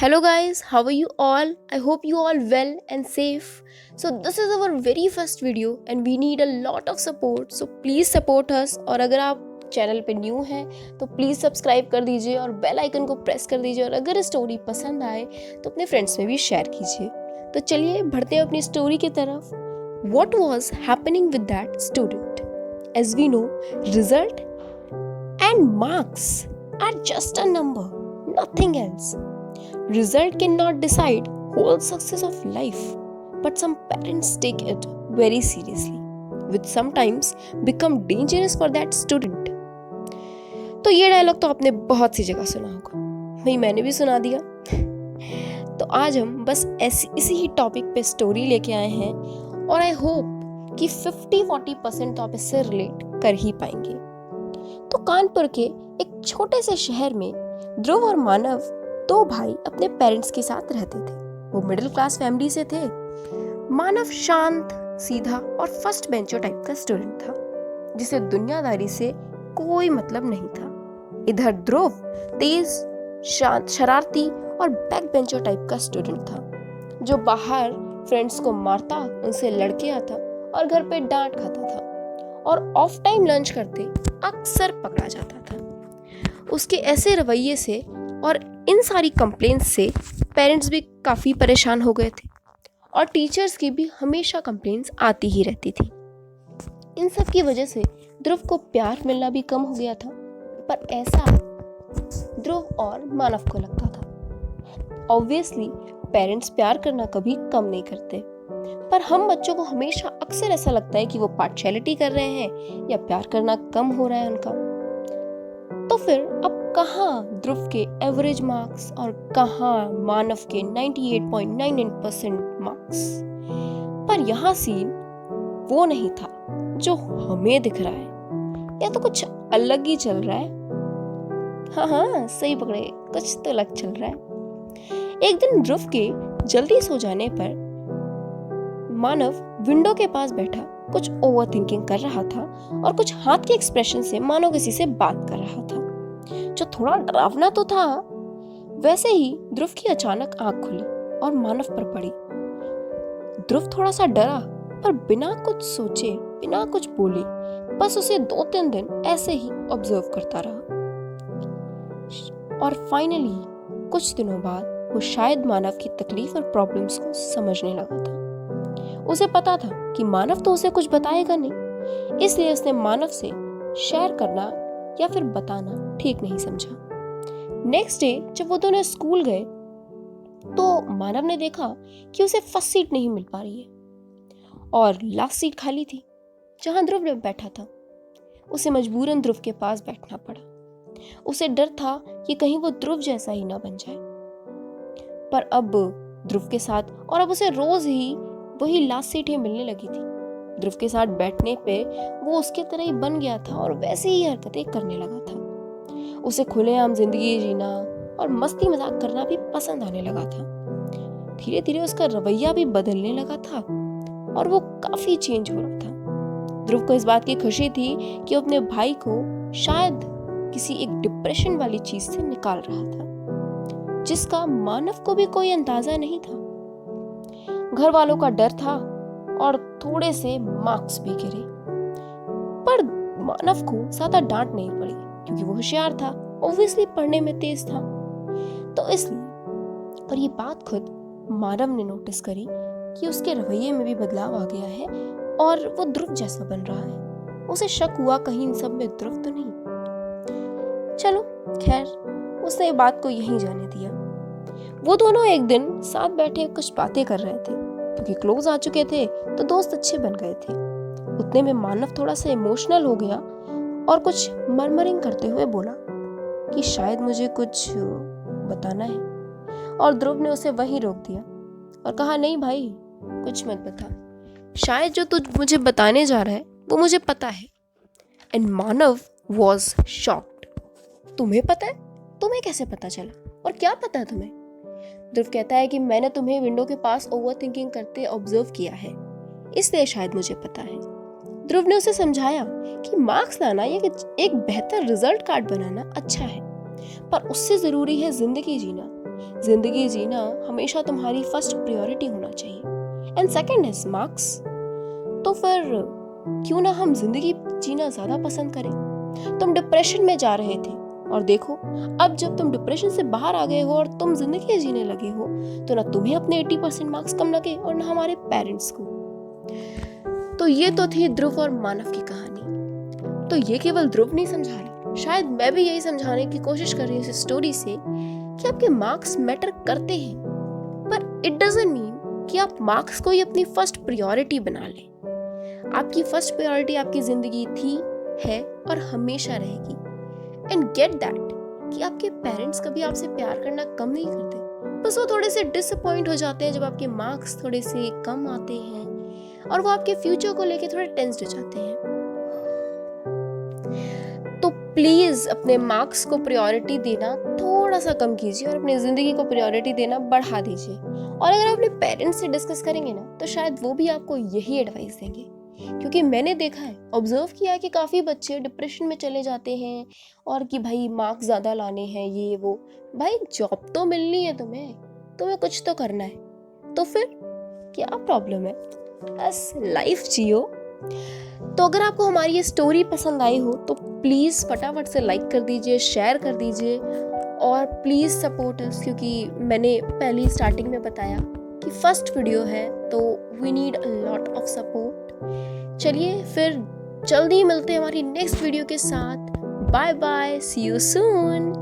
Hello guys, how are you all? I hope you all well and safe. So this is our very first video and we need a lot of support. So please support us और अगर आप channel पे new हैं तो please subscribe कर दीजिए और bell icon को प्रेस कर दीजिए और अगर स्टोरी पसंद आए तो अपने फ्रेंड्स में भी शेयर कीजिए। तो चलिए बढ़ते हैं अपनी स्टोरी की तरफ। What was happening with that student? As we know, result and marks are just a number, nothing else. Result cannot decide whole success of life, but some parents take it very seriously, which sometimes become dangerous for that student. तो ये dialogue तो आपने बहुत सी जगह सुना होगा, भाई मैंने भी सुना दिया। तो आज हम बस इसी ही टॉपिक पे स्टोरी लेके आए हैं और आई होप कि 50-40% तो आप इससे रिलेट कर ही पाएंगे। तो कानपुर के एक छोटे से शहर में ध्रुव और मानव दो भाई अपने पेरेंट्स के साथ रहते थे। वो मिडिल क्लास फैमिली से थे। मानव शांत, सीधा और फर्स्ट बेंचर टाइप का स्टूडेंट था जिसे दुनियादारी से कोई मतलब नहीं था। इधर ध्रुव तेज, शांत, शरारती और बैक बेंचर टाइप का स्टूडेंट था जो बाहर फ्रेंड्स को मारता, उनसे लड़के आता और घर पे डांट खाता था और ऑफ टाइम लंच करते अक्सर पकड़ा जाता था। उसके ऐसे रवैये से और इन सारी कंप्लेंट्स से पेरेंट्स भी काफ़ी परेशान हो गए थे और टीचर्स की भी हमेशा कंप्लेंट्स आती ही रहती थी। इन सब की वजह से ध्रुव को प्यार मिलना भी कम हो गया था, पर ऐसा ध्रुव और मानव को लगता था। ऑब्वियसली पेरेंट्स प्यार करना कभी कम नहीं करते, पर हम बच्चों को हमेशा अक्सर ऐसा लगता है कि वो पार्शियलिटी कर रहे हैं या प्यार करना कम हो रहा है उनका। तो फिर अब कहाँ ध्रुव के एवरेज मार्क्स और कहाँ मानव के 98.99% मार्क्स। पर यहाँ सीन वो नहीं था जो हमें दिख रहा है, या तो कुछ अलग ही चल रहा है। हाँ सही पकड़े, कुछ तो अलग चल रहा है। एक दिन ध्रुव के जल्दी सो जाने पर मानव विंडो के पास बैठा कुछ ओवर थिंकिंग कर रहा था और कुछ हाथ के एक्सप्रेशन से मानो किसी से बात कर रहा था, जो थोड़ा डरावना तो था। वैसे ही ध्रुव की अचानक आंख खुली और मानव पर पड़ी। ध्रुव थोड़ा सा डरा, पर बिना कुछ सोचे, बिना कुछ बोले, बस उसे 2-3 दिन ऐसे ही ऑब्जर्व करता रहा। और फाइनली कुछ दिनों बाद वो शायद मानव की तकलीफ और प्रॉब्लम्स को समझने लगा था। उसे पता था कि मानव तो उसे कुछ बताएगा नहीं, इसलिए उसने मानव से शेयर करना या फिर बताना ठीक नहीं समझा। नेक्स्ट डे जब वो दोनों स्कूल गए तो मानव ने देखा कि उसे फर्स्ट सीट नहीं मिल पा रही है और लास्ट सीट खाली थी जहां ध्रुव बैठा था। उसे मजबूरन ध्रुव के पास बैठना पड़ा। उसे डर था कि कहीं वो ध्रुव जैसा ही ना बन जाए। पर अब ध्रुव के साथ, और अब उसे रोज ही वही लास्ट सीट ही मिलने लगी थी। ध्रुव के साथ बैठने पे वो उसके तरह ही बन गया था और वैसे ही हरकतें करने लगा था। उसे खुलेआम जिंदगी जीना और मस्ती मजाक करना भी पसंद आने लगा था। धीरे धीरे उसका रवैया भी बदलने लगा था और वो काफी चेंज हो रहा था। ध्रुव को इस बात की खुशी थी कि वो अपने भाई को शायद किसी एक डिप्रेशन वाली चीज से निकाल रहा था, जिसका मानव को भी कोई अंदाजा नहीं था। घर वालों का डर था और थोड़े से मार्क्स भी गिरे, पर मानव को ज्यादा डांट नहीं पड़ी क्योंकि वो होशियार था, ऑब्वियसली पढ़ने में तेज था। तो इसलिए, और ये बात खुद मानव ने नोटिस करी कि उसके रवैये में भी बदलाव आ गया है और वो ध्रुव जैसा बन रहा है। उसे शक हुआ कहीं इन सब में ध्रुव तो नहीं। चलो खैर, उसने ये बात को यहीं जाने दिया। वो दोनों एक दिन साथ बैठे कुछ बातें कर रहे थे, क्योंकि क्लोज आ चुके थे तो दोस्त अच्छे बन गए थे। उतने में मानव थोड़ा सा इमोशनल हो गया और कुछ मरमरिंग करते हुए बोला कि शायद मुझे कुछ बताना है, और ध्रुव ने उसे वहीं रोक दिया और कहा नहीं भाई, कुछ मत बता, शायद जो तू मुझे बताने जा रहा है वो मुझे पता है। And Manav was shocked. तुम्हें पता है? तुम्हें कैसे पता चला और क्या पता है तुम्हें? ध्रुव कहता है कि मैंने तुम्हें विंडो के पास ओवर थिंकिंग करते ऑब्जर्व किया है, इसलिए शायद मुझे पता है। ध्रुव ने उसे समझाया कि मार्क्स लाना या एक बेहतर रिजल्ट कार्ड बनाना अच्छा है, पर उससे जरूरी है जिंदगी जीना। जिंदगी जीना हमेशा तुम्हारी फर्स्ट प्रायोरिटी होना चाहिए एंड सेकंड इज मार्क्स। तो फिर क्यों ना हम जिंदगी जीना ज्यादा पसंद करें। तुम डिप्रेशन में जा रहे थे और देखो अब जब तुम डिप्रेशन से बाहर आ गए हो और तुम जिंदगी जीने लगे हो तो ना तुम्हें अपने 80% मार्क्स कम लगे और ना हमारे पेरेंट्स को। तो ये तो थी ध्रुव और मानव की कहानी। तो ये केवल ध्रुव नहीं समझा रहा, शायद मैं भी यही समझाने की कोशिश कर रही हूँ इस स्टोरी से कि आपके मार्क्स मैटर करते हैं, पर इट डजंट मीन कि आप मार्क्स को ही अपनी फर्स्ट प्रायोरिटी बना लें। आपकी फर्स्ट प्रायोरिटी आपकी जिंदगी थी, है और हमेशा रहेगी। एंड गेट दैट कि आपके पेरेंट्स कभी आपसे प्यार करना कम नहीं करते, बस वो थोड़े से डिसअपॉइंट हो जाते हैं जब आपके मार्क्स थोड़े से कम आते हैं और वो आपके फ्यूचर को लेके थोड़े टेंस्ड हो जाते हैं। तो प्लीज अपने मार्क्स को प्रायोरिटी देना थोड़ा सा कम कीजिए और अपनी जिंदगी को प्रायोरिटी देना बढ़ा दीजिए। और अगर आप अपने पेरेंट्स से डिस्कस करेंगे ना तो शायद वो भी आपको यही एडवाइस देंगे, क्योंकि मैंने देखा है, ऑब्जर्व किया कि काफ़ी बच्चे डिप्रेशन में चले जाते हैं और कि भाई मार्क्स ज़्यादा लाने हैं ये वो। भाई जॉब तो मिलनी है, तुम्हें कुछ तो करना है, तो फिर क्या प्रॉब्लम है, बस लाइफ जियो। तो अगर आपको हमारी ये स्टोरी पसंद आई हो तो प्लीज़ फटाफट से लाइक कर दीजिए, शेयर कर दीजिए और प्लीज़ सपोर्ट अस, क्योंकि मैंने पहली स्टार्टिंग में बताया कि फर्स्ट वीडियो है तो we need a lot of support. चलिए फिर जल्दी मिलते हैं हमारी नेक्स्ट वीडियो के साथ। Bye bye, see you soon.